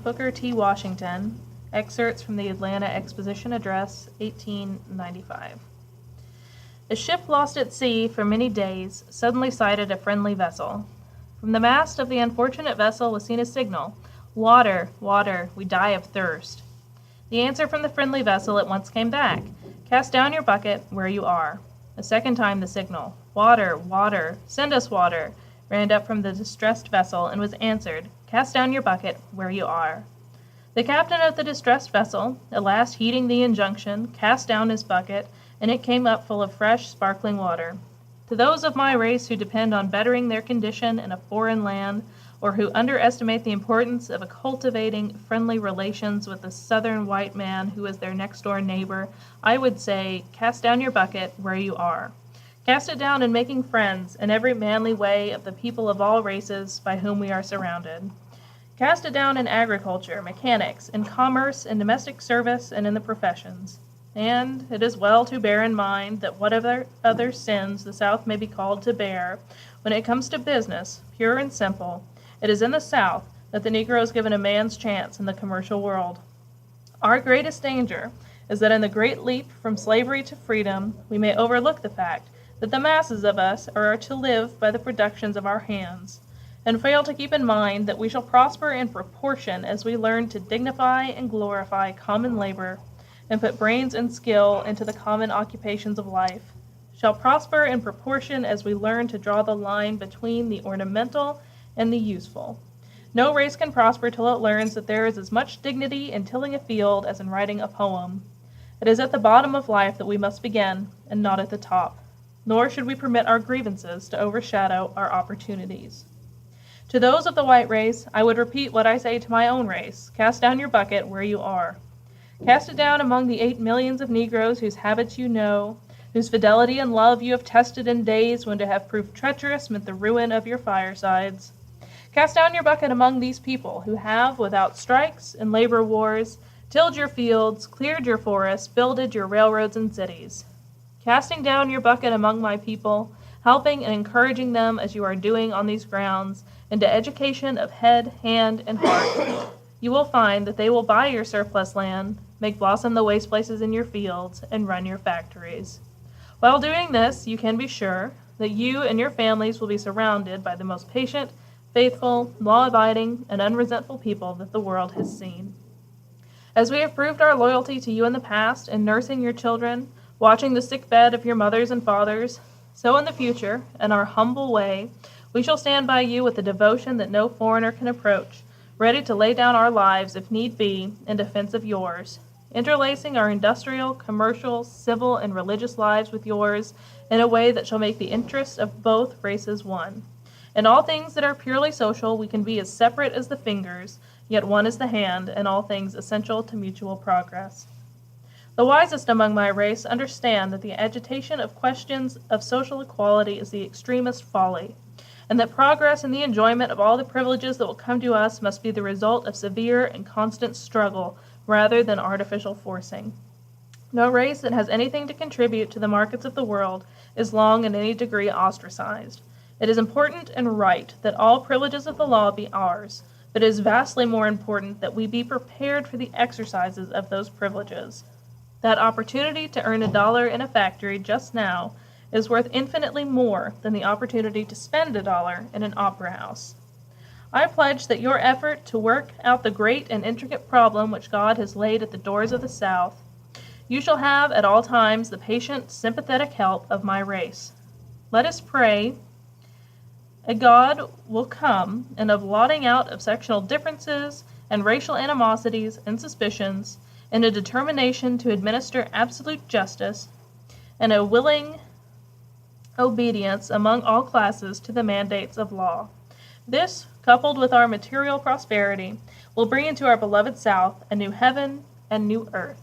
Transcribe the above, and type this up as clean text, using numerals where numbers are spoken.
Booker T. Washington. Excerpts from the Atlanta Exposition Address, 1895. A ship lost at sea for many days suddenly sighted a friendly vessel. From the mast of the unfortunate vessel was seen a signal, "Water, water, we die of thirst." The answer from the friendly vessel at once came back, "Cast down your bucket where you are." A second time the signal, "Water, water, send us water," ran up from the distressed vessel and was answered, "Cast down your bucket where you are." The captain of the distressed vessel, at last heeding the injunction, cast down his bucket, and it came up full of fresh, sparkling water. To those of my race who depend on bettering their condition in a foreign land, or who underestimate the importance of cultivating friendly relations with the southern white man who is their next-door neighbor, I would say, cast down your bucket where you are. Cast it down in making friends in every manly way of the people of all races by whom we are surrounded. Cast it down in agriculture, mechanics, in commerce, in domestic service, and in the professions. And it is well to bear in mind that whatever other sins the South may be called to bear, when it comes to business, pure and simple, it is in the South that the Negro is given a man's chance in the commercial world. Our greatest danger is that in the great leap from slavery to freedom, we may overlook the fact that the masses of us are to live by the productions of our hands, and fail to keep in mind that we shall prosper in proportion as we learn to dignify and glorify common labor, and put brains and skill into the common occupations of life, shall prosper in proportion as we learn to draw the line between the ornamental and the useful. No race can prosper till it learns that there is as much dignity in tilling a field as in writing a poem. It is at the bottom of life that we must begin, and not at the top. Nor should we permit our grievances to overshadow our opportunities. To those of the white race, I would repeat what I say to my own race: cast down your bucket where you are. Cast it down among the 8 millions of Negroes whose habits you know, whose fidelity and love you have tested in days when to have proved treacherous meant the ruin of your firesides. Cast down your bucket among these people who have, without strikes and labor wars, tilled your fields, cleared your forests, builded your railroads and cities. Casting down your bucket among my people, helping and encouraging them as you are doing on these grounds, into education of head, hand, and heart, you will find that they will buy your surplus land, make blossom the waste places in your fields, and run your factories. While doing this, you can be sure that you and your families will be surrounded by the most patient, faithful, law-abiding, and unresentful people that the world has seen. As we have proved our loyalty to you in the past in nursing your children, watching the sick bed of your mothers and fathers, so in the future, in our humble way, we shall stand by you with a devotion that no foreigner can approach, ready to lay down our lives, if need be, in defense of yours, interlacing our industrial, commercial, civil, and religious lives with yours in a way that shall make the interests of both races one. In all things that are purely social, we can be as separate as the fingers, yet one as the hand, in all things essential to mutual progress. The wisest among my race understand that the agitation of questions of social equality is the extremest folly, and that progress and the enjoyment of all the privileges that will come to us must be the result of severe and constant struggle rather than artificial forcing. No race that has anything to contribute to the markets of the world is long in any degree ostracized. It is important and right that all privileges of the law be ours, but it is vastly more important that we be prepared for the exercises of those privileges. That opportunity to earn $1 in a factory just now is worth infinitely more than the opportunity to spend $1 in an opera house. I pledge that your effort to work out the great and intricate problem which God has laid at the doors of the South, you shall have at all times the patient, sympathetic help of my race. Let us pray a God will come, and of blotting out of sectional differences and racial animosities and suspicions, and a determination to administer absolute justice, and a willing obedience among all classes to the mandates of law. This, coupled with our material prosperity, will bring into our beloved South a new heaven and new earth.